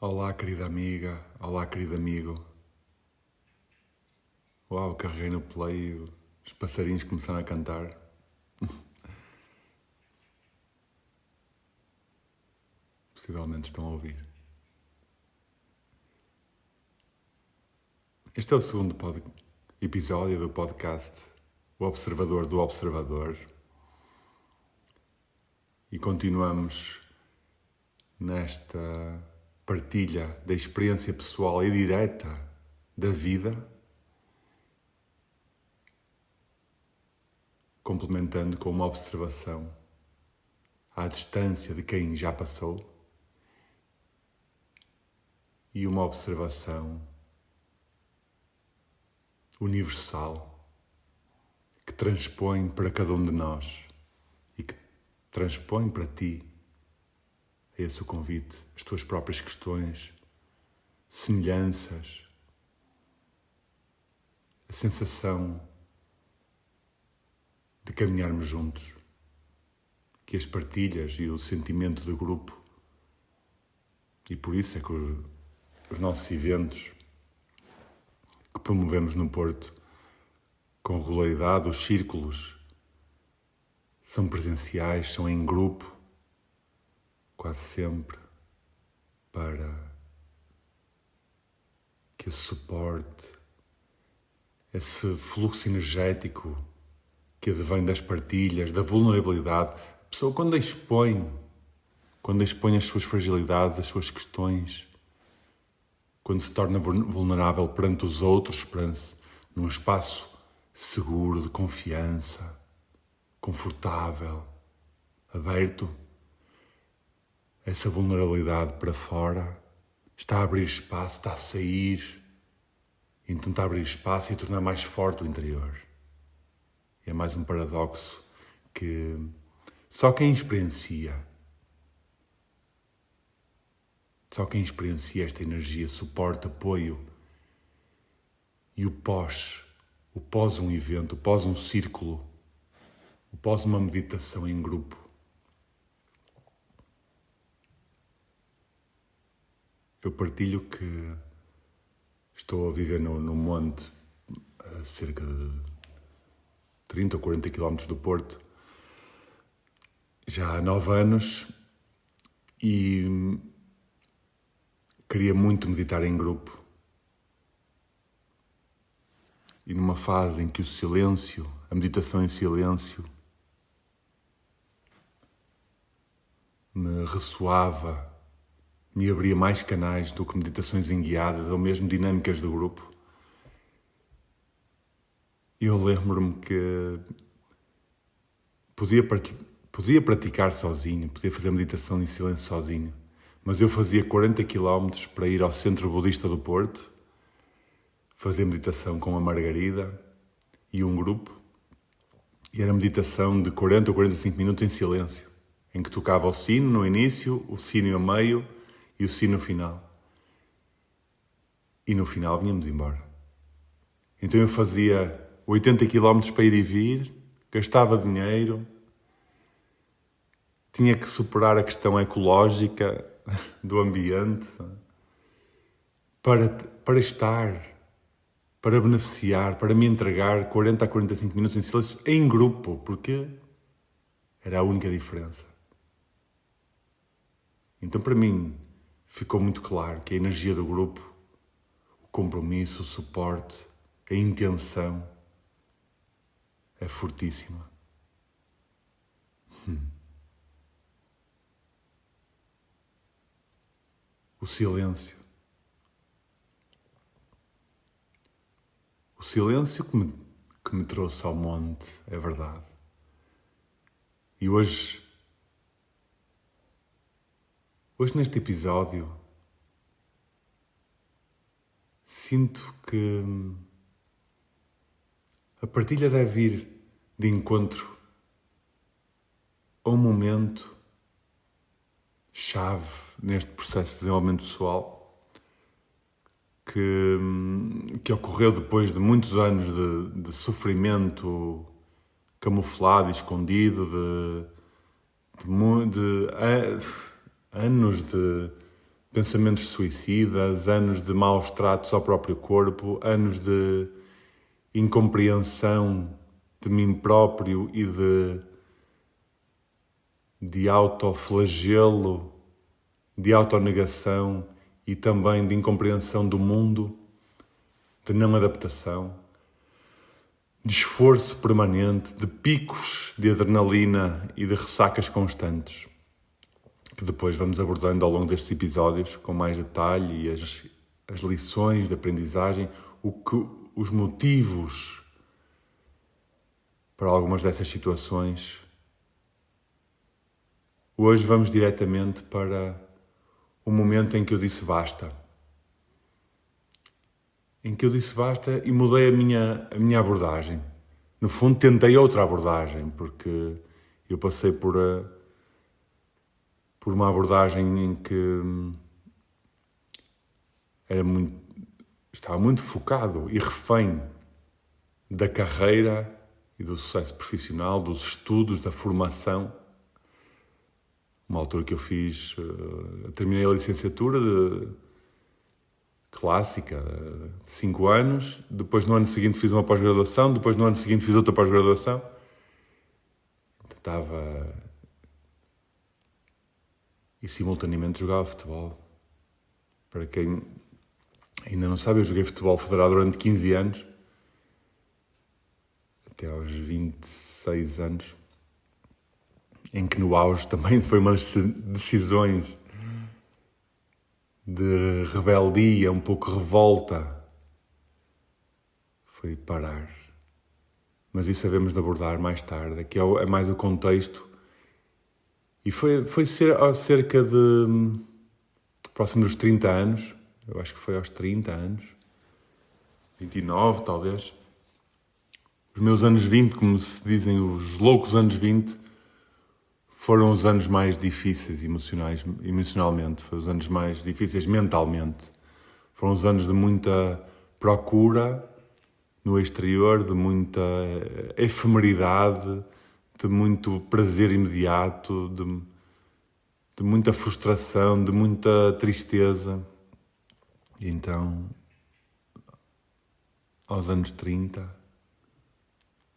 Olá, querida amiga. Olá, querido amigo. Uau, carreguei no play e os passarinhos começaram a cantar. Possivelmente estão a ouvir. Este é o segundo episódio do podcast O Observador do Observador. E continuamos nesta partilha da experiência pessoal e direta da vida, complementando com uma observação à distância de quem já passou e uma observação universal que transpõe para cada um de nós e que transpõe para ti, é esse o convite, as tuas próprias questões, semelhanças, a sensação de caminharmos juntos, que as partilhas e o sentimento de grupo, e por isso é que os nossos eventos que promovemos no Porto com regularidade, os círculos, são presenciais, são em grupo, quase sempre, para que esse suporte, esse fluxo energético que advém das partilhas, da vulnerabilidade, a pessoa quando expõe as suas fragilidades, as suas questões, quando se torna vulnerável perante os outros, num espaço seguro, de confiança, confortável, aberto, essa vulnerabilidade para fora está a abrir espaço, está a sair, então está a abrir espaço e tornar mais forte o interior. É mais um paradoxo que só quem experiencia esta energia, suporte, apoio e o pós um evento, o pós um círculo, o pós uma meditação em grupo. Eu partilho que estou a viver no monte a cerca de 30 ou 40 quilómetros do Porto já há 9 anos e queria muito meditar em grupo. E numa fase em que o silêncio, a meditação em silêncio, me ressoava, me abria mais canais do que meditações enguiadas ou mesmo dinâmicas do grupo. Eu lembro-me que podia praticar sozinho, podia fazer meditação em silêncio sozinho, mas eu fazia 40 quilómetros para ir ao Centro Budista do Porto, fazer meditação com a Margarida e um grupo, e era meditação de 40 ou 45 minutos em silêncio, em que tocava o sino no início, o sino a meio e o sino final. E no final vinhamos embora. Então eu fazia 80 quilómetros para ir e vir, gastava dinheiro, tinha que superar a questão ecológica do ambiente para estar, para beneficiar, para me entregar 40 a 45 minutos em silêncio em grupo, porque era a única diferença. Então para mim ficou muito claro que a energia do grupo, o compromisso, o suporte, a intenção é fortíssima. O silêncio. O silêncio que me trouxe ao monte, é verdade. E hoje neste episódio, sinto que a partilha deve ir de encontro a um momento chave neste processo de desenvolvimento pessoal que ocorreu depois de muitos anos de sofrimento camuflado e escondido, de anos pensamentos suicidas, anos de maus tratos ao próprio corpo, anos de incompreensão de mim próprio e de autoflagelo, de autonegação e também de incompreensão do mundo, de não adaptação, de esforço permanente, de picos de adrenalina e de ressacas constantes, que depois vamos abordando ao longo destes episódios com mais detalhe, e as lições de aprendizagem, os motivos para algumas dessas situações. Hoje vamos diretamente para o momento em que eu disse basta. Em que eu disse basta e mudei a minha abordagem. No fundo, tentei outra abordagem, porque eu passei por uma abordagem em que estava muito focado e refém da carreira e do sucesso profissional, dos estudos, da formação. Uma altura que eu fiz, terminei a licenciatura clássica, de 5 anos, depois no ano seguinte fiz uma pós-graduação, depois no ano seguinte fiz outra pós-graduação. Estava... E simultaneamente jogava futebol. Para quem ainda não sabe, eu joguei futebol federado durante 15 anos, até aos 26 anos, em que no auge também foi uma das decisões de rebeldia, um pouco revolta, foi parar. Mas isso havemos de abordar mais tarde, que é mais o contexto. E foi cerca de próximo dos 30 anos, eu acho que foi aos 30 anos, 29 talvez. Os meus anos 20, como se dizem, os loucos anos 20, foram os anos mais difíceis emocionalmente, foram os anos mais difíceis mentalmente. Foram os anos de muita procura no exterior, de muita efemeridade, de muito prazer imediato, de muita frustração, de muita tristeza. E então, aos anos 30,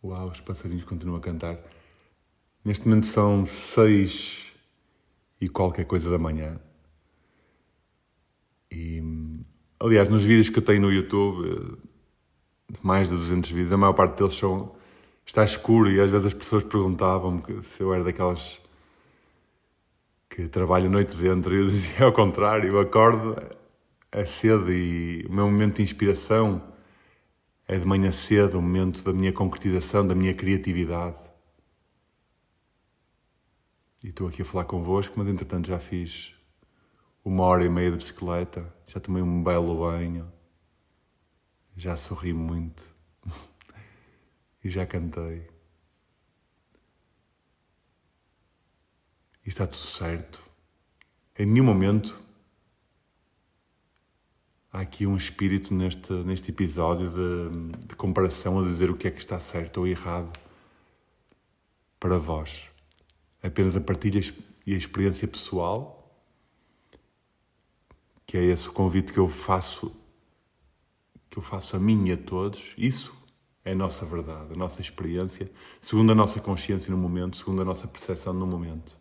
uau, os passarinhos continuam a cantar. Neste momento são 6 e qualquer coisa da manhã. E, aliás, nos vídeos que eu tenho no YouTube, mais de 200 vídeos, a maior parte deles está escuro, e às vezes as pessoas perguntavam-me se eu era daquelas que trabalham a noite dentro, e eu dizia ao contrário, eu acordo cedo e o meu momento de inspiração é de manhã cedo, o momento da minha concretização, da minha criatividade. E estou aqui a falar convosco, mas entretanto já fiz 1h30 de bicicleta, já tomei um belo banho, já sorri muito e já cantei. E está tudo certo. Em nenhum momento há aqui um espírito neste episódio de comparação, a dizer o que é que está certo ou errado para vós. Apenas a partilha e a experiência pessoal, que é esse o convite que eu faço a mim e a todos. Isso é a nossa verdade, a nossa experiência, segundo a nossa consciência no momento, segundo a nossa percepção no momento.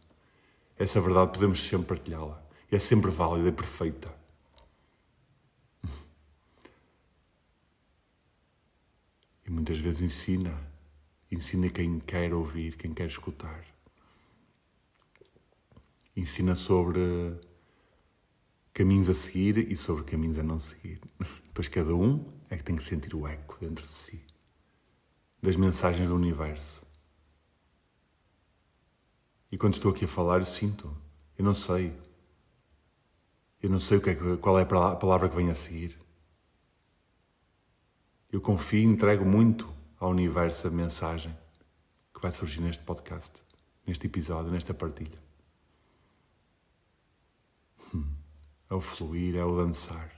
Essa verdade podemos sempre partilhá-la. É sempre válida, é perfeita. E muitas vezes ensina quem quer ouvir, quem quer escutar. Ensina sobre caminhos a seguir e sobre caminhos a não seguir. Depois cada um é que tem que sentir o eco dentro de si, das mensagens do universo. E quando estou aqui a falar, eu sinto. Eu não sei qual é a palavra que vem a seguir. Eu confio e entrego muito ao universo a mensagem que vai surgir neste podcast, neste episódio, nesta partilha. É o fluir, é o dançar.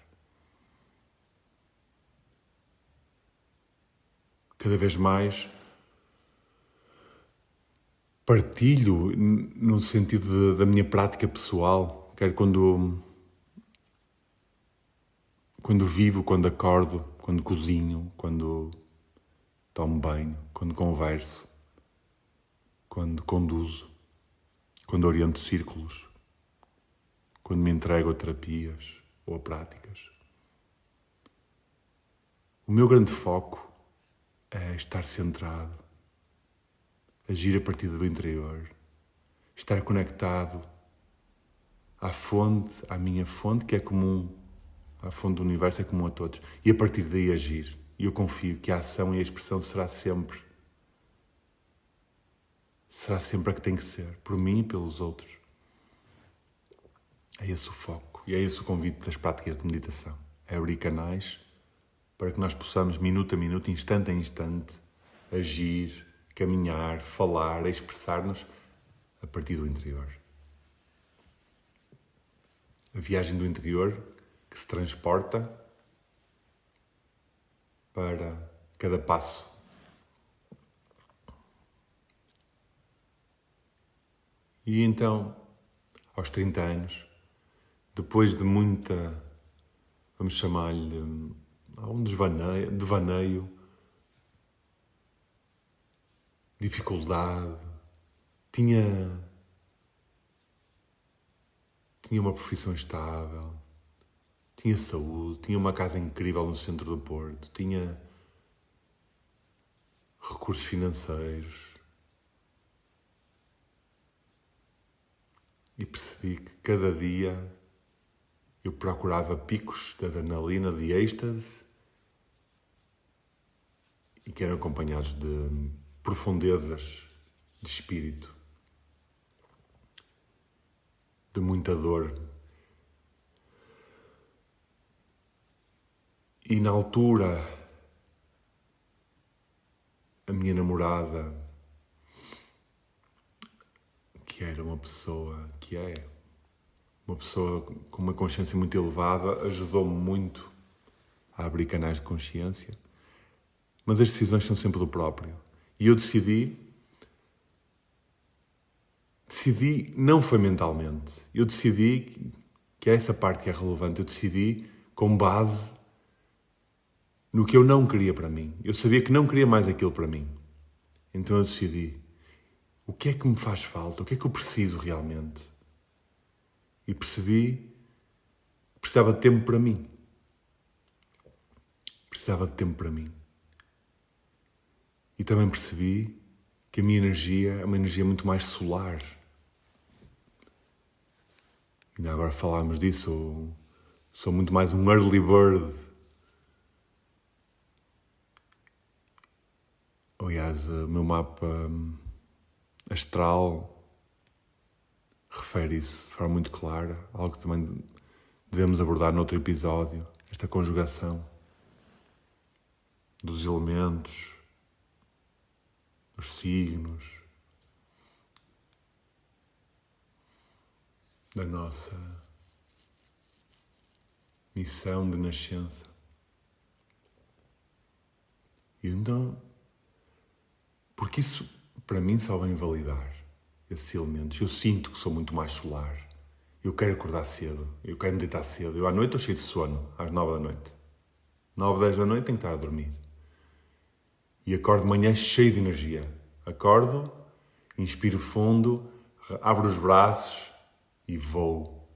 Cada vez mais partilho no sentido da minha prática pessoal, quer quando quando vivo, quando acordo, quando cozinho, quando tomo banho, quando converso, quando conduzo, quando oriento círculos, quando me entrego a terapias ou a práticas. O meu grande foco é estar centrado, agir a partir do interior, estar conectado à fonte, à minha fonte, que é comum, à fonte do universo, é comum a todos, e a partir daí agir. E eu confio que a ação e a expressão será sempre a que tem que ser, por mim e pelos outros. É esse o foco, e é esse o convite das práticas de meditação. É abrir canais para que nós possamos, minuto a minuto, instante a instante, agir, caminhar, falar, expressar-nos a partir do interior. A viagem do interior que se transporta para cada passo. E então, aos 30 anos, depois de muita, vamos chamar-lhe, um devaneio, dificuldade, tinha uma profissão estável, tinha saúde, tinha uma casa incrível no centro do Porto, tinha recursos financeiros. E percebi que cada dia eu procurava picos de adrenalina, de êxtase, e que eram acompanhados de profundezas de espírito, de muita dor. E na altura, a minha namorada, que é uma pessoa com uma consciência muito elevada, ajudou-me muito a abrir canais de consciência. Mas as decisões são sempre do próprio. E eu decidi, não foi mentalmente, eu decidi, que é essa parte que é relevante, eu decidi com base no que eu não queria para mim. Eu sabia que não queria mais aquilo para mim. Então eu decidi, o que é que me faz falta? O que é que eu preciso realmente? E percebi que precisava de tempo para mim. Precisava de tempo para mim. E também percebi que a minha energia é uma energia muito mais solar. Ainda agora falámos disso, sou muito mais um early bird. Aliás, o meu mapa astral refere isso de forma muito clara, algo que também devemos abordar noutro episódio, esta conjugação dos elementos, dos signos, da nossa missão de nascença. E então, porque isso para mim só vem validar esses elementos. Eu sinto que sou muito mais solar. Eu quero acordar cedo, eu quero meditar cedo. Eu à noite estou cheio de sono, às 9 da noite. 9, 10 da noite tenho que estar a dormir. E acordo de manhã cheio de energia. Acordo, inspiro fundo, abro os braços e vou.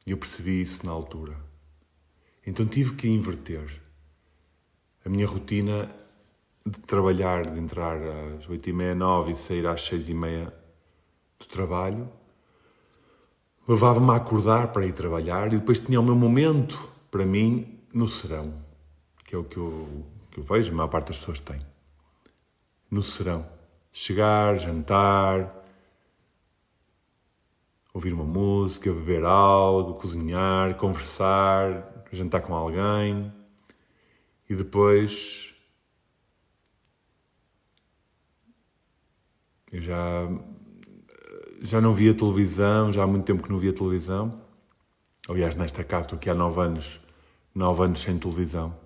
E eu percebi isso na altura. Então tive que inverter a minha rotina de trabalhar, de entrar às 8h30, 9 e sair às 6h30 do trabalho. Levava-me a acordar para ir trabalhar e depois tinha o meu momento, para mim, no serão, que é o que eu vejo, a maior parte das pessoas tem. No serão. Chegar, jantar, ouvir uma música, beber algo, cozinhar, conversar, jantar com alguém e depois eu já não via televisão, já há muito tempo que não via televisão. Aliás, nesta casa estou aqui há 9 anos sem televisão.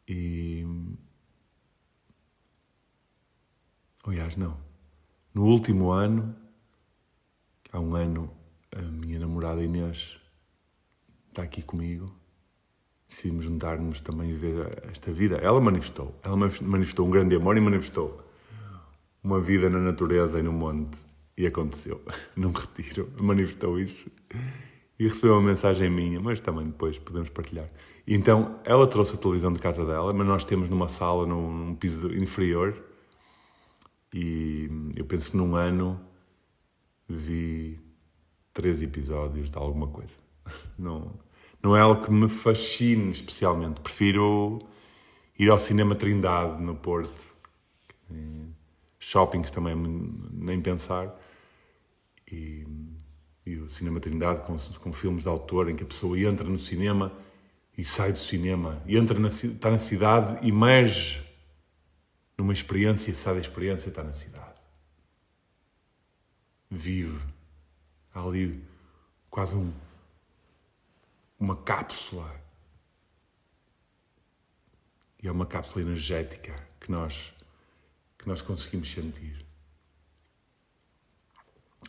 E... aliás, não. No último ano, Há um ano, a minha namorada Inês está aqui comigo. Decidimos juntar-nos também a ver esta vida. Ela manifestou um grande amor e manifestou uma vida na natureza e no monte. E aconteceu, num retiro, manifestou isso. E recebeu uma mensagem minha, mas também depois podemos partilhar. E então, ela trouxe a televisão de casa dela, mas nós temos numa sala, num piso inferior. E eu penso que num ano vi 3 episódios de alguma coisa. Não é algo que me fascine especialmente. Prefiro ir ao Cinema Trindade, no Porto. Shoppings também, nem pensar. E o Cinema Trindade com filmes de autor em que a pessoa entra no cinema e sai do cinema. Está na cidade, emerge numa experiência e sai da experiência, está na cidade. Vive. Há ali quase uma cápsula. E é uma cápsula energética que nós conseguimos sentir.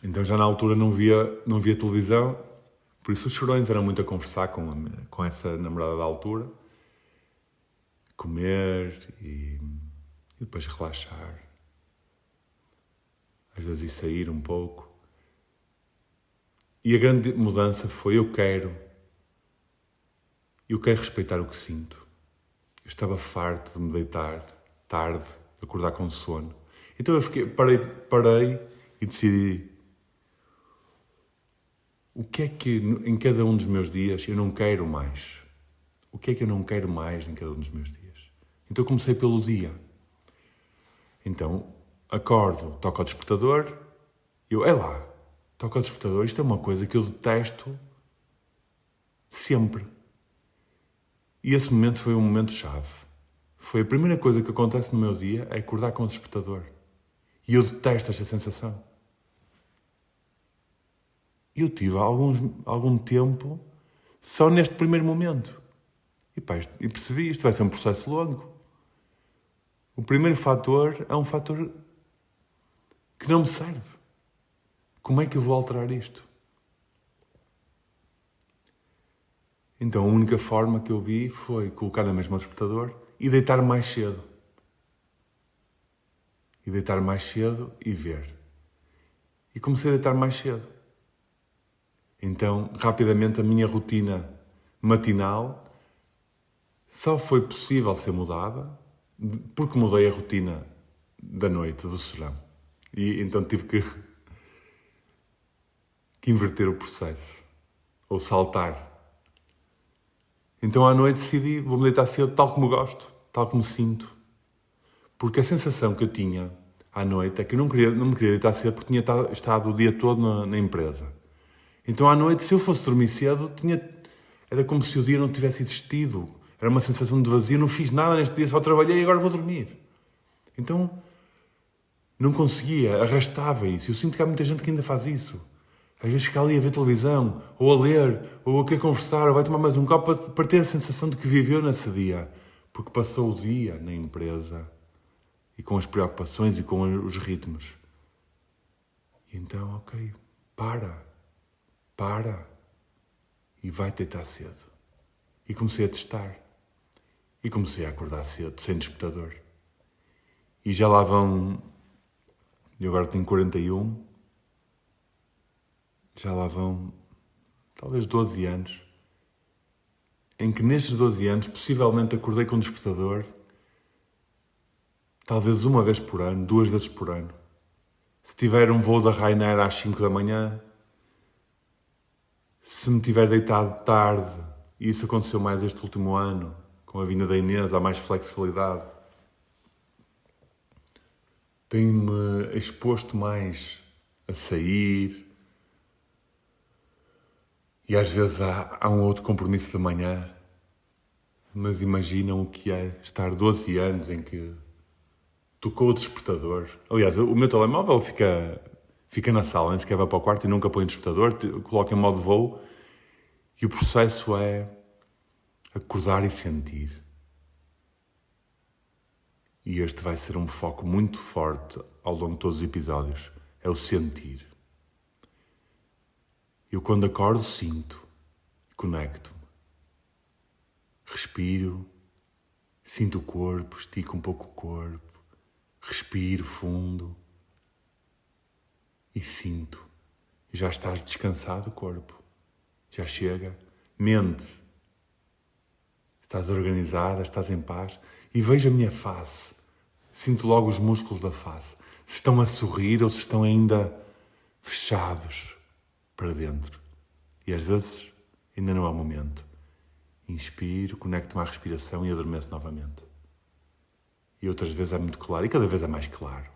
Então já na altura não via televisão, por isso os chorões eram muito a conversar com essa namorada da altura, comer e depois relaxar. Às vezes ir sair um pouco. E a grande mudança foi eu quero respeitar o que sinto. Eu estava farto de me deitar tarde, acordar com sono. Então eu parei e decidi o que é que em cada um dos meus dias eu não quero mais. O que é que eu não quero mais em cada um dos meus dias? Então eu comecei pelo dia. Então acordo, toco ao despertador, toco ao despertador, isto é uma coisa que eu detesto sempre. E esse momento foi um momento chave. Foi a primeira coisa que acontece no meu dia, é acordar com o despertador. E eu detesto esta sensação. E eu tive algum tempo só neste primeiro momento. E percebi, isto vai ser um processo longo. O primeiro fator é um fator que não me serve. Como é que eu vou alterar isto? Então a única forma que eu vi foi colocar na mesma despertador e deitar mais cedo. E deitar mais cedo e ver. E comecei a deitar mais cedo. Então, rapidamente, a minha rotina matinal só foi possível ser mudada porque mudei a rotina da noite, do serão. E então tive que inverter o processo. Ou saltar. Então à noite decidi, vou-me deitar cedo tal como gosto, tal como sinto. Porque a sensação que eu tinha à noite é que eu não me queria deitar cedo porque tinha estado o dia todo na empresa. Então à noite, se eu fosse dormir cedo, era como se o dia não tivesse existido. Era uma sensação de vazio, não fiz nada neste dia, só trabalhei e agora vou dormir. Então não conseguia, arrastava isso. Eu sinto que há muita gente que ainda faz isso. Às vezes fica ali a ver televisão, ou a ler, ou a querer conversar, ou vai tomar mais um copo para ter a sensação de que viveu nesse dia. Porque passou o dia na empresa e com as preocupações e com os ritmos. E então, ok, para e vai deitar cedo. E comecei a testar. E comecei a acordar cedo, sem despertador. E já lá vão... Eu agora tenho 41. Já lá vão talvez 12 anos, em que nestes 12 anos possivelmente acordei com um despertador, talvez uma vez por ano, 2 vezes por ano. Se tiver um voo da Ryanair às 5 da manhã, se me tiver deitado tarde, e isso aconteceu mais este último ano, com a vinda da Inês, há mais flexibilidade, tenho-me exposto mais a sair. E às vezes há um outro compromisso de manhã, mas imaginam o que é estar 12 anos em que tocou o despertador. Aliás, o meu telemóvel fica na sala, nem sequer vai para o quarto e nunca põe o despertador, coloco em modo voo e o processo é acordar e sentir. E este vai ser um foco muito forte ao longo de todos os episódios, é o sentir. Eu quando acordo sinto, conecto-me, respiro, sinto o corpo, estico um pouco o corpo, respiro fundo e sinto. Já estás descansado o corpo, já chega, mente, estás organizada, estás em paz e vejo a minha face, sinto logo os músculos da face, se estão a sorrir ou se estão ainda fechados para dentro. E às vezes ainda não é o momento. Inspiro, conecto-me à respiração e adormeço novamente. E outras vezes é muito claro, e cada vez é mais claro.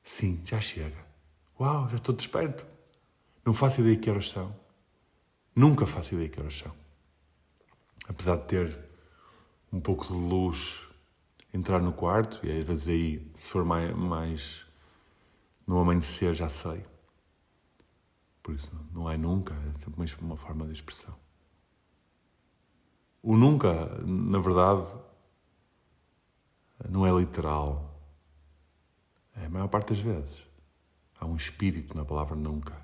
Sim, já chega. Uau, já estou desperto. Não faço ideia de que horas são. Nunca faço ideia de que horas são. Apesar de ter um pouco de luz entrar no quarto, e às vezes aí, se for mais no amanhecer, já sei. Por isso não é nunca, é sempre uma forma de expressão. O nunca, na verdade, não é literal. É a maior parte das vezes. Há um espírito na palavra nunca.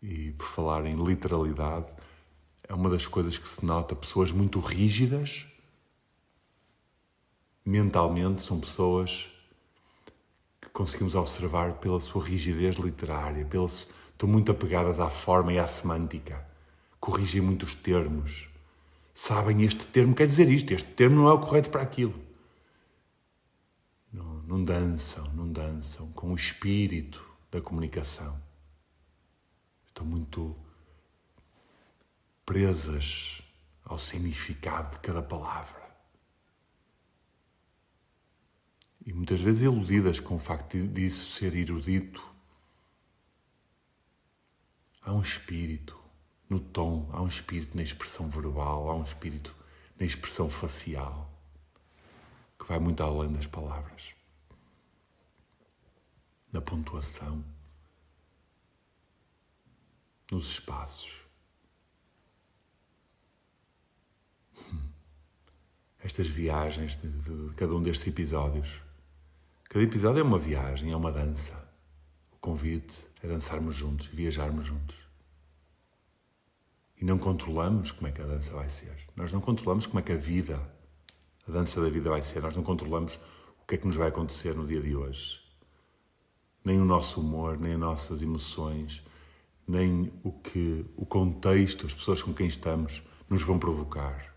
E por falar em literalidade, é uma das coisas que se nota. Pessoas muito rígidas, mentalmente, são pessoas que conseguimos observar pela sua rigidez literária, estão muito apegadas à forma e à semântica, corrigem muito os termos, sabem este termo quer dizer isto, este termo não é o correto para aquilo. Não dançam com o espírito da comunicação. Estão muito presas ao significado de cada palavra. E muitas vezes iludidas com o facto disso ser erudito. Há um espírito no tom, há um espírito na expressão verbal, há um espírito na expressão facial, que vai muito além das palavras. Na pontuação, nos espaços. Estas viagens de cada um destes episódios. Cada episódio é uma viagem, é uma dança. O convite é dançarmos juntos, viajarmos juntos. E não controlamos como é que a dança vai ser. Nós não controlamos como é que a dança da vida vai ser. Nós não controlamos o que é que nos vai acontecer no dia de hoje. Nem o nosso humor, nem as nossas emoções, nem o contexto, as pessoas com quem estamos, nos vão provocar.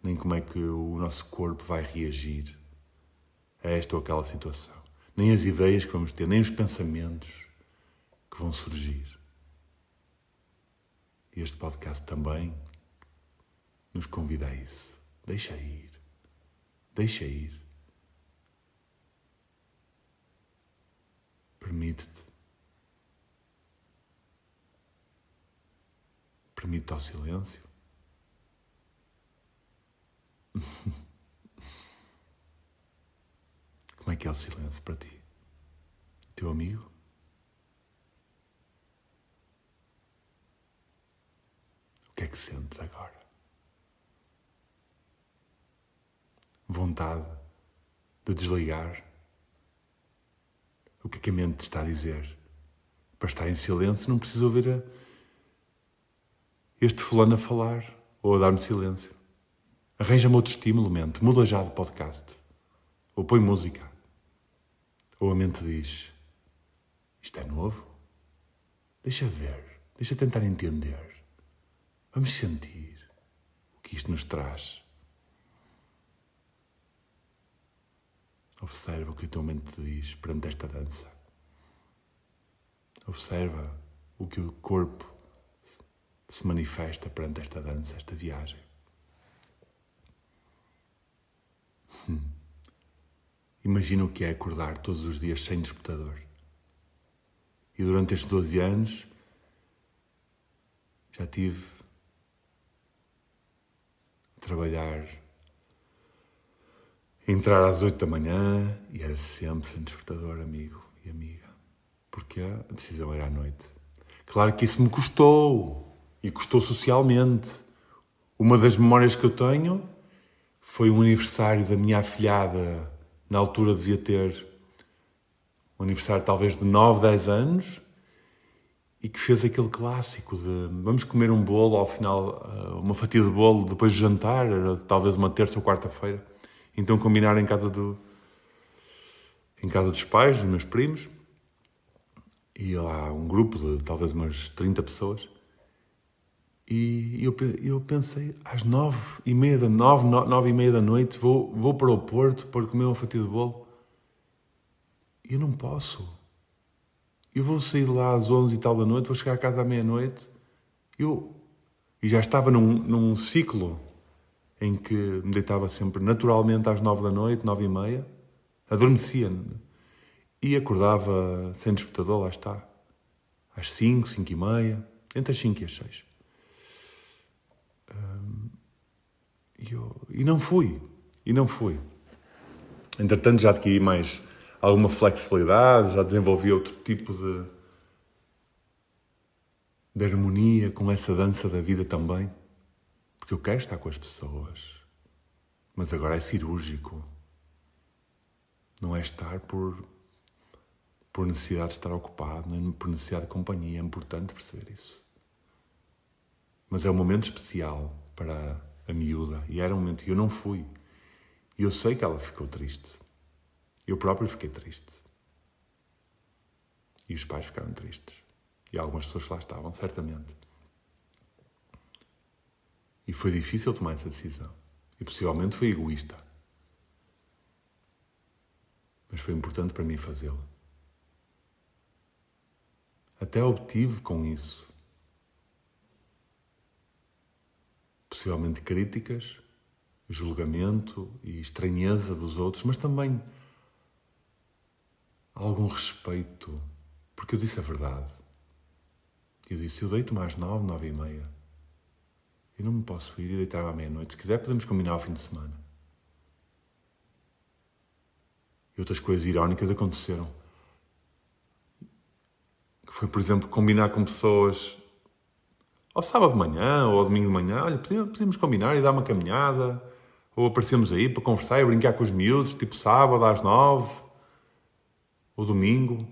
Nem como é que o nosso corpo vai reagir a esta ou aquela situação. Nem as ideias que vamos ter, nem os pensamentos que vão surgir. E este podcast também nos convida a isso. Deixa ir. Deixa ir. Permite-te. Permite-te ao silêncio. Como é que é o silêncio para ti? Teu amigo? O que é que sentes agora? Vontade de desligar? O que é que a mente te está a dizer? Para estar em silêncio não preciso ouvir este fulano a falar ou a dar-me silêncio. Arranja-me outro estímulo, mente. Muda já de podcast. Ou põe música. Ou a mente diz, isto é novo? Deixa ver. Deixa tentar entender. Vamos sentir o que isto nos traz. Observa o que a tua mente te diz perante esta dança. Observa o que o corpo se manifesta perante esta dança, esta viagem. Imagina o que é acordar todos os dias sem despertador. E durante estes 12 anos já tive a trabalhar, entrar às 8 da manhã e era sempre sem despertador, amigo e amiga. Porque a decisão era à noite. Claro que isso me custou. E custou socialmente. Uma das memórias que eu tenho foi um aniversário da minha afilhada. Na altura devia ter um aniversário talvez de 9, 10 anos, e que fez aquele clássico de vamos comer um bolo ao final, uma fatia de bolo depois do jantar, era talvez uma terça ou quarta-feira. Então combinaram em casa dos pais, dos meus primos, e lá um grupo de talvez umas 30 pessoas. E eu pensei, às 9h30 da noite, vou para o Porto para comer uma fatia de bolo. E eu não posso. Eu vou sair de lá às 11 e tal da noite, vou chegar a casa à meia-noite. E já estava num ciclo em que me deitava sempre naturalmente às 9 da noite, 9h30. Adormecia. E acordava sem despertador, lá está. Às 5, 5h30, entre as 5 e as 6. E não fui. Entretanto, já adquiri mais alguma flexibilidade, já desenvolvi outro tipo de harmonia com essa dança da vida também. Porque eu quero estar com as pessoas. Mas agora é cirúrgico. Não é estar por necessidade de estar ocupado, nem por necessidade de companhia. É importante perceber isso. Mas é um momento especial para a miúda. E era um momento que eu não fui. E eu sei que ela ficou triste. Eu próprio fiquei triste. E os pais ficaram tristes. E algumas pessoas que lá estavam, certamente. E foi difícil tomar essa decisão. E possivelmente foi egoísta. Mas foi importante para mim fazê-lo. Até obtive com isso possivelmente críticas, julgamento e estranheza dos outros, mas também algum respeito, porque eu disse a verdade. Eu disse, eu deito-me às 9, 9h30. Eu não me posso ir e deitar à meia-noite. Se quiser podemos combinar ao fim de semana. E outras coisas irónicas aconteceram. Que foi, por exemplo, combinar com pessoas ao sábado de manhã ou ao domingo de manhã. Olha, podíamos combinar e dar uma caminhada. Ou aparecemos aí para conversar e brincar com os miúdos, tipo sábado às 9 ou domingo.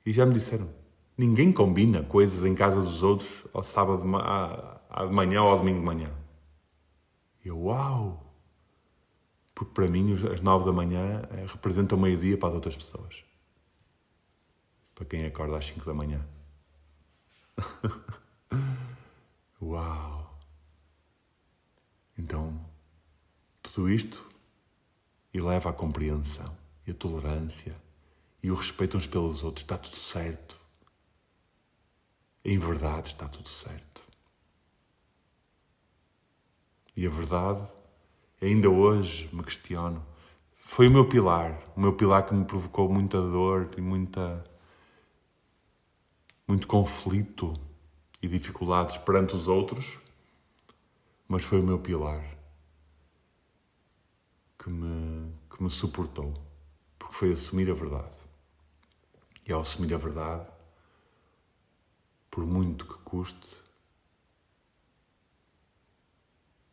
E já me disseram, ninguém combina coisas em casa dos outros ao sábado de manhã ou ao domingo de manhã. E eu, uau! Porque para mim as 9 da manhã representam o meio-dia para as outras pessoas. Para quem acorda às 5 da manhã. Uau! Então, tudo isto eleva a compreensão e a tolerância e o respeito uns pelos outros. Está tudo certo. Em verdade está tudo certo. E a verdade, ainda hoje me questiono, foi o meu pilar que me provocou muita dor e muito conflito e dificuldades perante os outros, mas foi o meu pilar que me suportou, porque foi assumir a verdade. E ao assumir a verdade, por muito que custe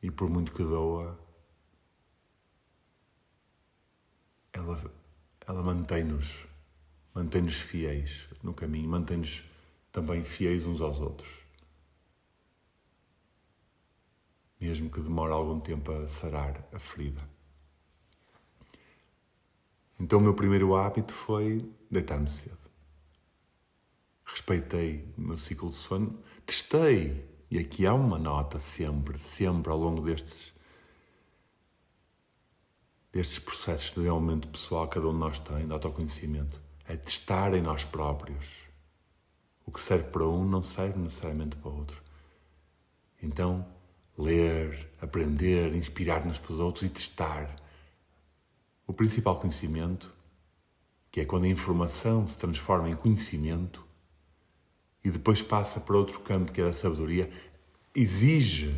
e por muito que doa, ela mantém-nos fiéis no caminho, mantém-nos também fiéis uns aos outros. Mesmo que demore algum tempo a sarar a ferida. Então o meu primeiro hábito foi deitar-me cedo. Respeitei o meu ciclo de sono, testei, e aqui há uma nota sempre ao longo destes processos de desenvolvimento pessoal que cada um de nós tem, de autoconhecimento, é testar em nós próprios. O que serve para um não serve necessariamente para o outro. Então, ler, aprender, inspirar-nos pelos outros e testar. O principal conhecimento, que é quando a informação se transforma em conhecimento e depois passa para outro campo, que é a sabedoria, exige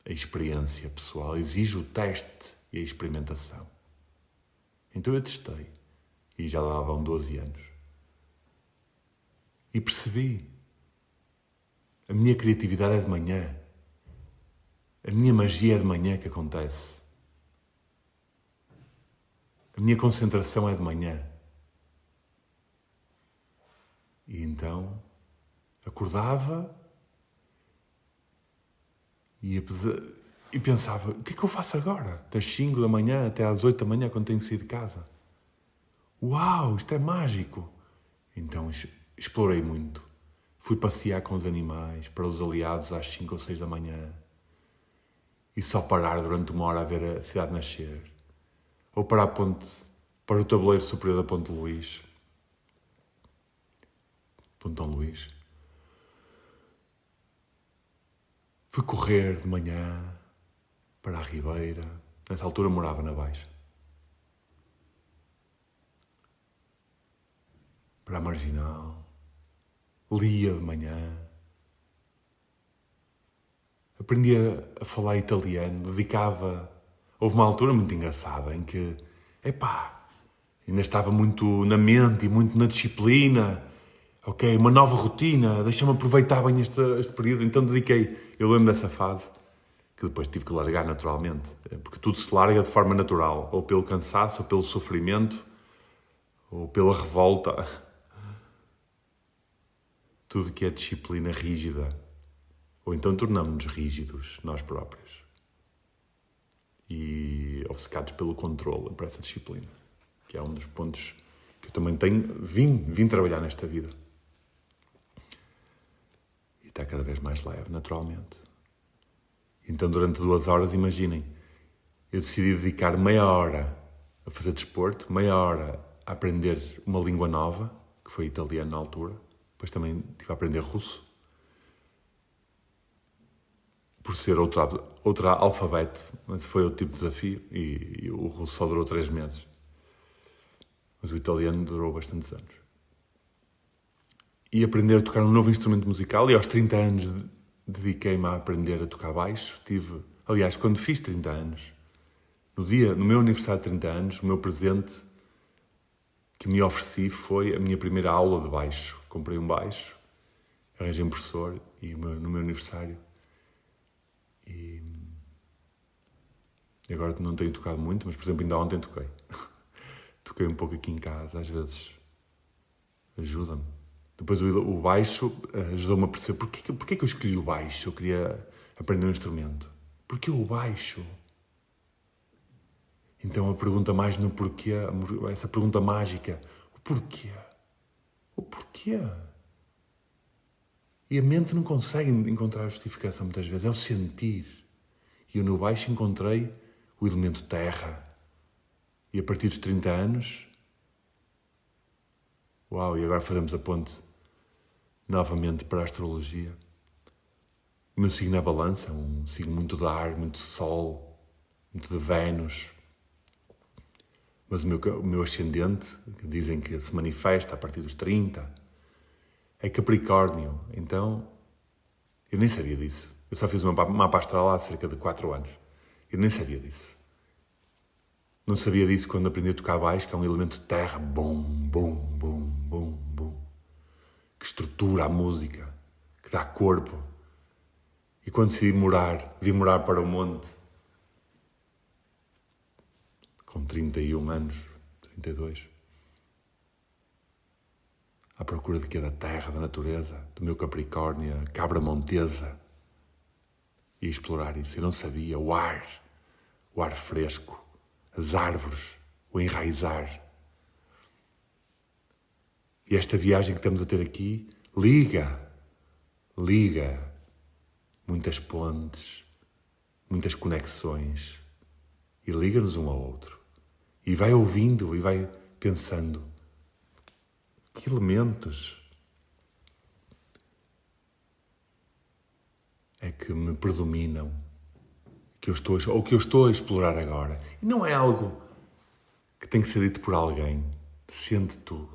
a experiência pessoal, exige o teste e a experimentação. Então eu testei, e já lá vão 12 anos. E percebi, a minha criatividade é de manhã, a minha magia é de manhã que acontece. A minha concentração é de manhã. E então acordava e pensava, o que é que eu faço agora? Das 5 da manhã até às 8 da manhã, quando tenho que sair de casa. Uau, isto é mágico! Então explorei muito. Fui passear com os animais, para os aliados às 5 ou 6 da manhã. E só parar durante 1 hora a ver a cidade nascer. Ou para para o tabuleiro superior da Ponte Luís. Pontão Luís. Fui correr de manhã para a Ribeira. Nessa altura morava na Baixa. Para a Marginal. Lia de manhã. Aprendi a falar italiano. Houve uma altura muito engraçada em que, ainda estava muito na mente e muito na disciplina. Ok, uma nova rotina, deixa-me aproveitar bem este período. Então eu lembro dessa fase, que depois tive que largar naturalmente, porque tudo se larga de forma natural, ou pelo cansaço, ou pelo sofrimento, ou pela revolta. Tudo que é disciplina rígida, ou então tornamos-nos rígidos, nós próprios. E obcecados pelo controle, por essa disciplina, que é um dos pontos que eu também vim trabalhar nesta vida. Está cada vez mais leve, naturalmente. Então, durante 2 horas, imaginem, eu decidi dedicar meia hora a fazer desporto, meia hora a aprender uma língua nova, que foi italiano na altura, depois também tive a aprender russo, por ser outro alfabeto, mas foi outro tipo de desafio, e o russo só durou 3 meses. Mas o italiano durou bastantes anos. E aprender a tocar um novo instrumento musical, e aos 30 anos dediquei-me a aprender a tocar baixo. Aliás, quando fiz 30 anos, no meu aniversário de 30 anos, o meu presente que me ofereci foi a minha primeira aula de baixo. Comprei um baixo, arranjei um professor no meu aniversário. E agora não tenho tocado muito, mas, por exemplo, ainda ontem toquei. Toquei um pouco aqui em casa, às vezes ajuda-me. Depois o baixo ajudou-me a perceber porque que eu escolhi o baixo. Eu queria aprender um instrumento. Porquê o baixo? Então a pergunta mais no porquê, essa pergunta mágica, o porquê? O porquê? E a mente não consegue encontrar a justificação muitas vezes, é o sentir. E eu no baixo encontrei o elemento terra. E a partir dos 30 anos... Uau, e agora fazemos a ponte novamente para a astrologia. O meu signo é Balança, um signo muito de ar, muito de Sol, muito de Vênus. Mas o meu ascendente, que dizem que se manifesta a partir dos 30, é Capricórnio. Então, eu nem sabia disso. Eu só fiz uma mapa astral há cerca de 4 anos. Eu nem sabia disso. Não sabia disso quando aprendi a tocar baixo, que é um elemento de terra. Bum, bum, bum, bum, bum. Que estrutura a música, que dá corpo. E quando vim morar para o monte, com 31 anos, 32, à procura de quê? Da terra, da natureza, do meu Capricórnio, a cabra montesa, e explorar isso. Eu não sabia, o ar fresco, as árvores, o enraizar. E esta viagem que estamos a ter aqui liga muitas pontes, muitas conexões, e liga-nos um ao outro. E vai ouvindo e vai pensando, que elementos é que me predominam, que eu estou a explorar agora. E não é algo que tem que ser dito por alguém. Sente tu.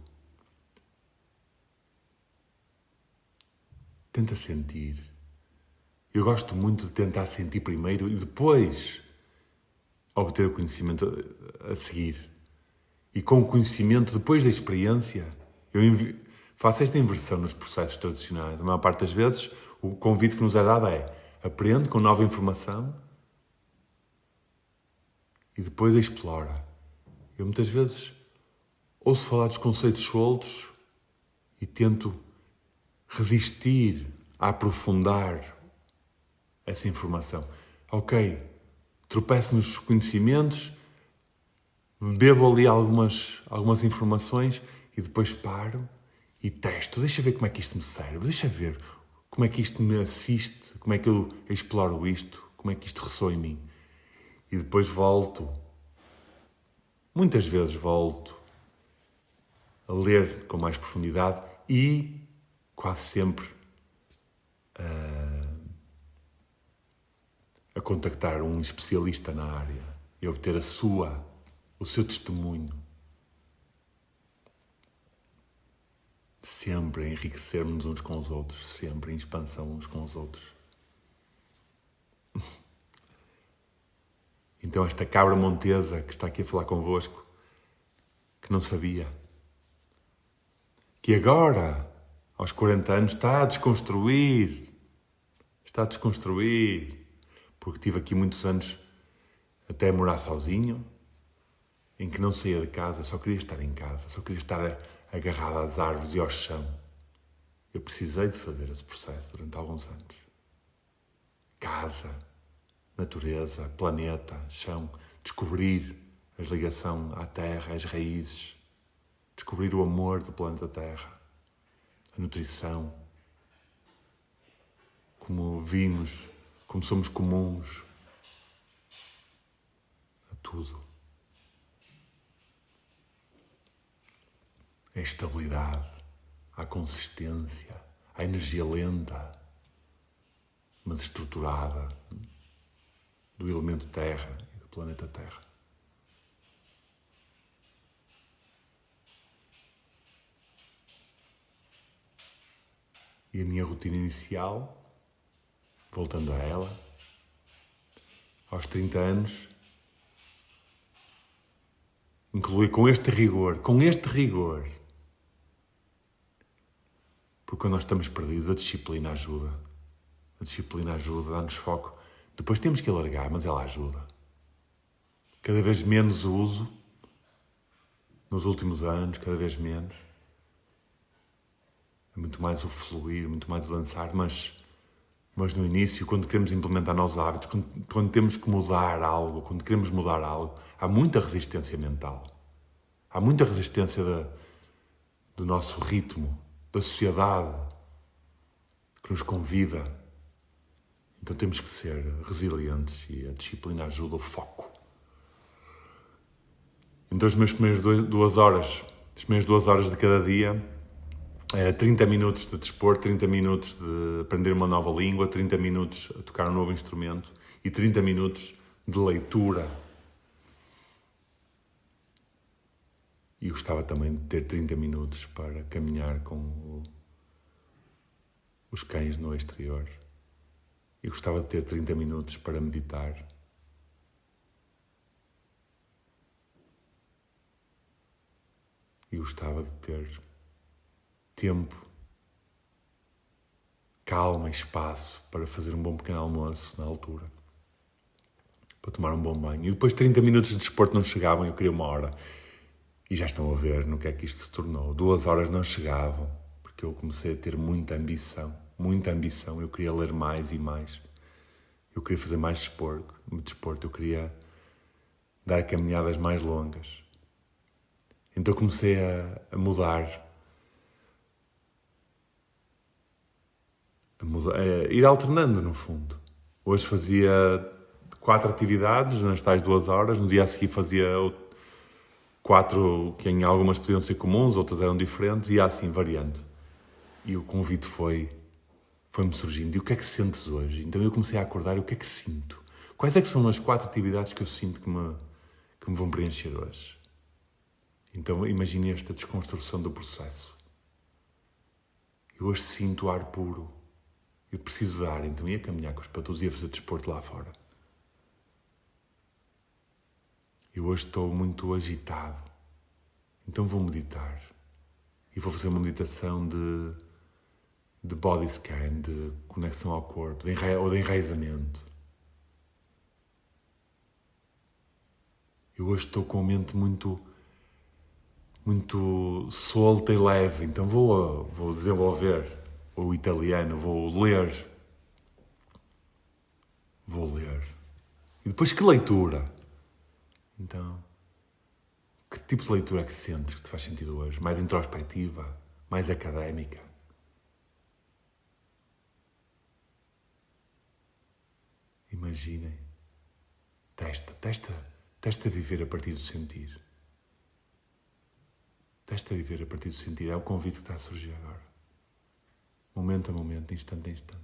Tenta sentir. Eu gosto muito de tentar sentir primeiro e depois obter o conhecimento a seguir. E com o conhecimento, depois da experiência, eu faço esta inversão nos processos tradicionais. A maior parte das vezes, o convite que nos é dado é: aprende com nova informação e depois explora. Eu muitas vezes ouço falar dos conceitos soltos e tento resistir a aprofundar essa informação. Ok, tropeço nos conhecimentos, bebo ali algumas informações e depois paro e testo. Deixa ver como é que isto me serve, deixa ver como é que isto me assiste, como é que eu exploro isto, como é que isto ressoa em mim. E depois volto, muitas vezes volto a ler com mais profundidade e quase sempre a contactar um especialista na área e obter o seu testemunho. Sempre a enriquecermos uns com os outros, sempre em expansão uns com os outros. Então esta cabra montesa que está aqui a falar convosco, que não sabia, que agora, aos 40 anos, está a desconstruir, porque tive aqui muitos anos até morar sozinho, em que não saía de casa, só queria estar em casa, só queria estar agarrado às árvores e ao chão. Eu precisei de fazer esse processo durante alguns anos. Casa, natureza, planeta, chão, descobrir a ligação à terra, às raízes, descobrir o amor do planeta Terra, a nutrição, como vimos, como somos comuns a tudo. A estabilidade, a consistência, a energia lenta, mas estruturada, do elemento Terra e do planeta Terra. E a minha rotina inicial, voltando a ela, aos 30 anos, inclui com este rigor, porque quando nós estamos perdidos, a disciplina ajuda. A disciplina ajuda, dá-nos foco. Depois temos que alargar, mas ela ajuda. Cada vez menos o uso, nos últimos anos, cada vez menos. É muito mais o fluir, muito mais o dançar, mas no início, quando queremos implementar novos hábitos, quando temos que mudar algo, quando queremos mudar algo, há muita resistência mental. Há muita resistência do nosso ritmo, da sociedade que nos convida. Então temos que ser resilientes e a disciplina ajuda o foco. Então as minhas primeiras 2 horas de cada dia, 30 minutos de desporto, 30 minutos de aprender uma nova língua, 30 minutos a tocar um novo instrumento e 30 minutos de leitura. E gostava também de ter 30 minutos para caminhar com os cães no exterior. E gostava de ter 30 minutos para meditar. E gostava de ter tempo, calma e espaço para fazer um bom pequeno almoço na altura. Para tomar um bom banho. E depois 30 minutos de desporto não chegavam, eu queria 1 hora. E já estão a ver no que é que isto se tornou. 2 horas não chegavam, porque eu comecei a ter muita ambição. Eu queria ler mais e mais. Eu queria fazer mais desporto. Eu queria dar caminhadas mais longas. Então comecei a mudar. A ir alternando, no fundo. Hoje fazia 4 atividades nas tais 2 horas. No dia a seguir fazia 4 que em algumas podiam ser comuns, outras eram diferentes, e assim variando. E o convite foi-me surgindo. E o que é que sentes hoje? Então eu comecei a acordar e o que é que sinto? Quais é que são as 4 atividades que eu sinto que me vão preencher hoje? Então imagine esta desconstrução do processo. Eu hoje sinto o ar puro. Eu preciso de ar, então ia caminhar com os patos e ia fazer desporto lá fora. Eu hoje estou muito agitado, então vou meditar. E vou fazer uma meditação de body scan, de conexão ao corpo, ou de enraizamento. Eu hoje estou com a mente muito muito solta e leve. Então vou desenvolver o italiano, vou ler. E depois que leitura? Então, que tipo de leitura é que sentes que te faz sentido hoje? Mais introspectiva? Mais académica? Imaginem. Testa viver a partir do sentir. Testa viver a partir do sentir. É o convite que está a surgir agora. Momento a momento, instante a instante.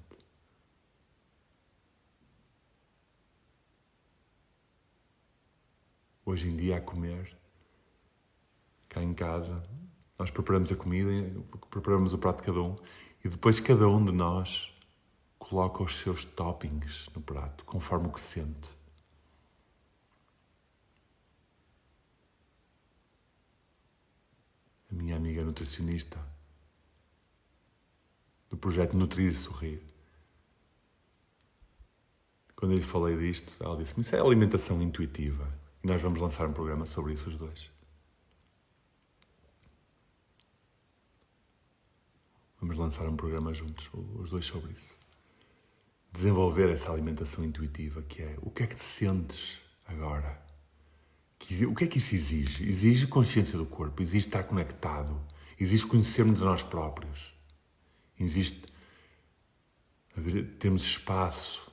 Hoje em dia, a comer, cá em casa, nós preparamos a comida, preparamos o prato de cada um e depois cada um de nós coloca os seus toppings no prato, conforme o que sente. A minha amiga nutricionista do projeto Nutrir e Sorrir, quando eu lhe falei disto, ela disse-me, isso é alimentação intuitiva. E nós vamos lançar um programa sobre isso os dois. Vamos lançar um programa juntos, os dois sobre isso. Desenvolver essa alimentação intuitiva, que é o que é que te sentes agora? O que é que isso exige? Exige consciência do corpo, exige estar conectado, exige conhecermos a nós próprios, exige termos espaço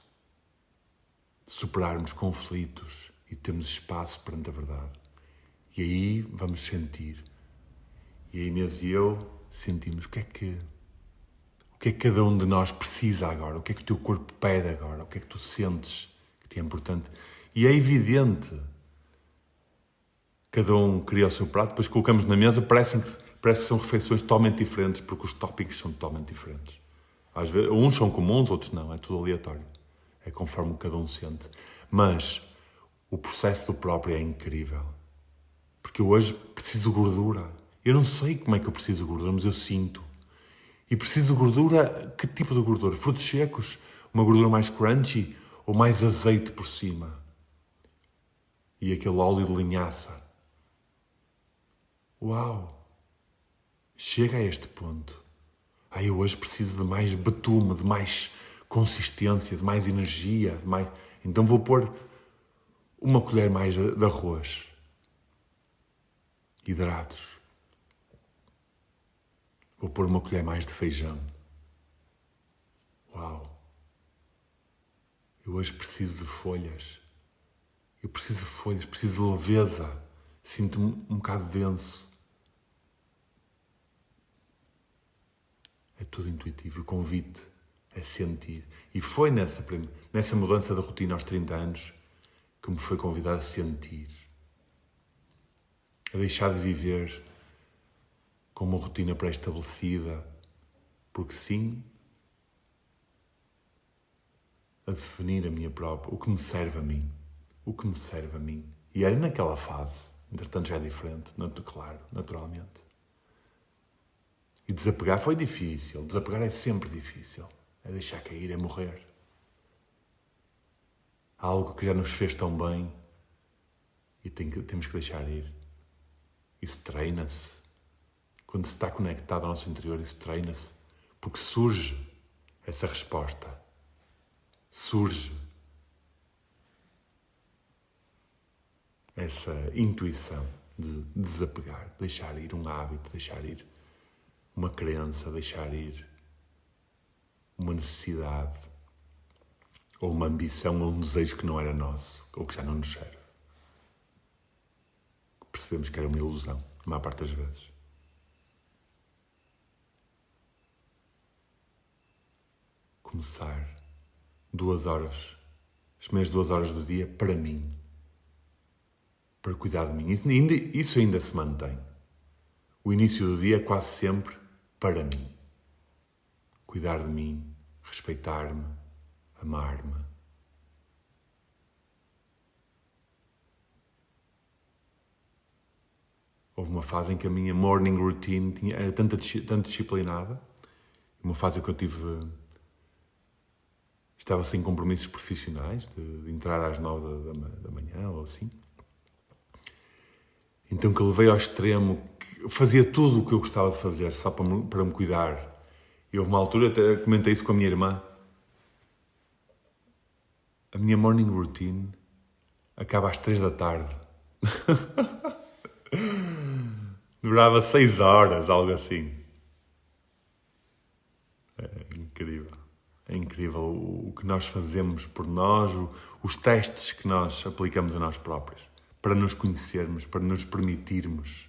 de superarmos conflitos e temos espaço perante a verdade. E aí vamos sentir. E a Inês e eu sentimos o que é que cada um de nós precisa agora, o que é que o teu corpo pede agora, o que é que tu sentes que te é importante. E é evidente, cada um cria o seu prato, depois colocamos na mesa, parece que são refeições totalmente diferentes, porque os tópicos são totalmente diferentes. Às vezes, uns são comuns, outros não, é tudo aleatório. É conforme cada um sente. Mas o processo do próprio é incrível. Porque eu hoje preciso de gordura. Eu não sei como é que eu preciso de gordura, mas eu sinto. E preciso de gordura, que tipo de gordura? Frutos secos? Uma gordura mais crunchy? Ou mais azeite por cima? E aquele óleo de linhaça? Uau! Chega a este ponto. Eu hoje preciso de mais betume, de mais consistência, de mais energia, de mais... Então vou pôr uma colher mais de arroz. Hidratos. Vou pôr uma colher mais de feijão. Uau! Eu hoje preciso de folhas. Eu preciso de folhas, preciso de leveza. Sinto-me um bocado denso. É tudo intuitivo. O convite é sentir. E foi nessa mudança de rotina aos 30 anos que me foi convidado a sentir. A deixar de viver com uma rotina pré-estabelecida, porque sim, a definir a minha própria, o que me serve a mim. E era naquela fase, entretanto já é diferente, claro, naturalmente. E desapegar foi difícil, desapegar é sempre difícil, é deixar cair, é morrer. Há algo que já nos fez tão bem e temos que deixar ir. Isso treina-se. Quando se está conectado ao nosso interior, isso treina-se. Porque surge essa resposta. Surge essa intuição de desapegar, deixar ir um hábito, deixar ir uma crença, deixar ir uma necessidade, ou uma ambição, ou um desejo que não era nosso, ou que já não nos serve. Percebemos que era uma ilusão, a maior parte das vezes. Começar 2 horas, as primeiras 2 horas do dia, para mim. Para cuidar de mim. Isso ainda se mantém. O início do dia é quase sempre para mim. Cuidar de mim, respeitar-me, amar-me. Houve uma fase em que a minha morning routine era tanto disciplinada, uma fase em que eu estava sem compromissos profissionais, de entrar às 9 da manhã ou assim. Então que levei ao extremo que eu fazia tudo o que eu gostava de fazer só para me cuidar. E houve uma altura, até comentei isso com a minha irmã, a minha morning routine acaba às 3 da tarde. Durava 6 horas, algo assim. É incrível. É incrível o que nós fazemos por nós, os testes que nós aplicamos a nós próprios, para nos conhecermos, para nos permitirmos.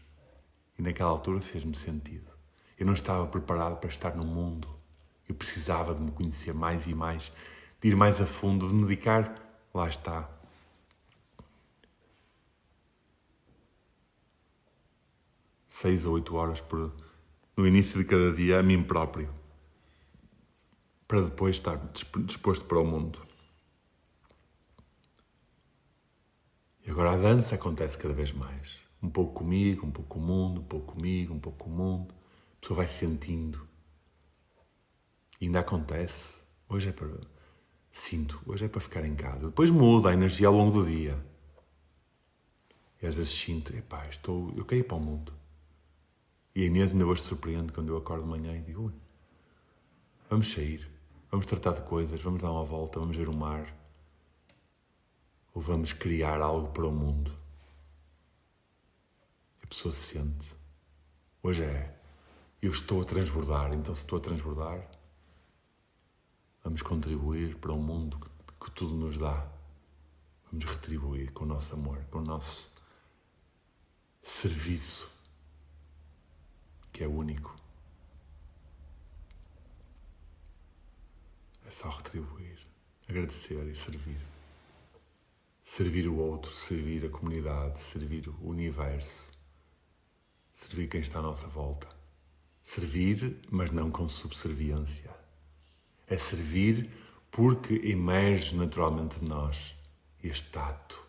E naquela altura fez-me sentido. Eu não estava preparado para estar no mundo. Eu precisava de me conhecer mais e mais, de ir mais a fundo, de me dedicar, lá está, 6 ou 8 horas no início de cada dia a mim próprio, para depois estar disposto para o mundo. E agora a dança acontece cada vez mais. Um pouco comigo, um pouco com o mundo, um pouco comigo, um pouco com o mundo. A pessoa vai sentindo. E ainda acontece. Hoje é para... Sinto, hoje é para ficar em casa. Depois muda a energia ao longo do dia. E às vezes sinto, eu quero ir para o mundo. E a Inês ainda hoje se surpreende quando eu acordo de manhã e digo, ui, vamos sair, vamos tratar de coisas, vamos dar uma volta, vamos ver o mar. Ou vamos criar algo para o mundo. A pessoa se sente. Hoje eu estou a transbordar, então se estou a transbordar, vamos contribuir para um mundo que tudo nos dá. Vamos retribuir com o nosso amor, com o nosso serviço, que é único. É só retribuir, agradecer e servir. Servir o outro, servir a comunidade, servir o universo, servir quem está à nossa volta. Servir, mas não com subserviência. É servir porque emerge naturalmente de nós este ato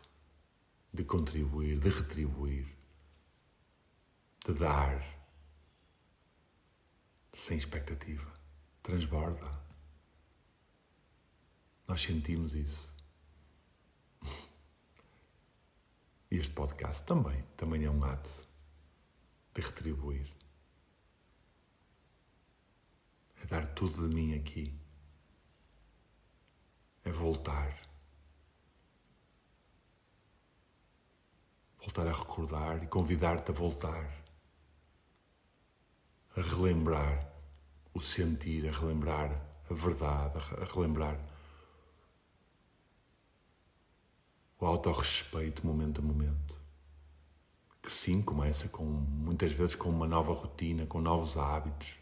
de contribuir, de retribuir, de dar, sem expectativa. Transborda. Nós sentimos isso. E este podcast também é um ato de retribuir. É dar tudo de mim aqui. É voltar. Voltar a recordar e convidar-te a voltar. A relembrar o sentir, a relembrar a verdade, a relembrar o autorrespeito momento a momento. Que sim, começa muitas vezes com uma nova rotina, com novos hábitos,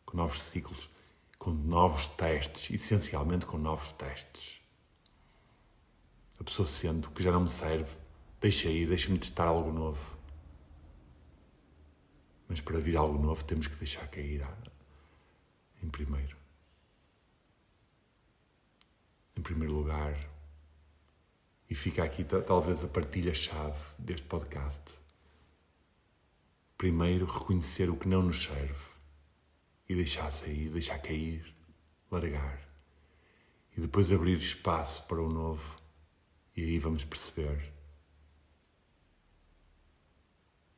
com novos ciclos, com novos testes, essencialmente com novos testes. A pessoa sente que já não me serve, deixa-me testar algo novo. Mas para vir algo novo temos que deixar cair em primeiro lugar, e fica aqui talvez a partilha-chave deste podcast. Primeiro, reconhecer o que não nos serve e deixar sair, deixar cair, largar. E depois abrir espaço para o novo. E aí vamos perceber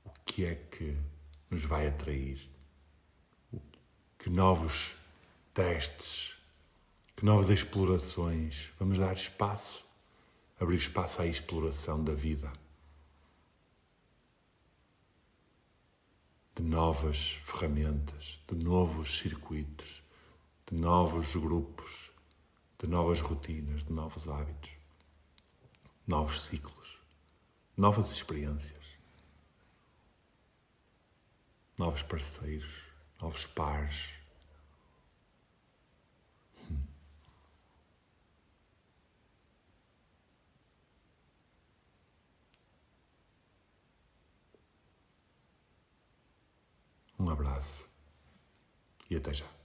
o que é que nos vai atrair. Que novos testes, que novas explorações. Vamos dar espaço, abrir espaço à exploração da vida. De novas ferramentas, de novos circuitos, de novos grupos, de novas rotinas, de novos hábitos, novos ciclos, novas experiências, novos parceiros, novos pares. Um abraço e até já.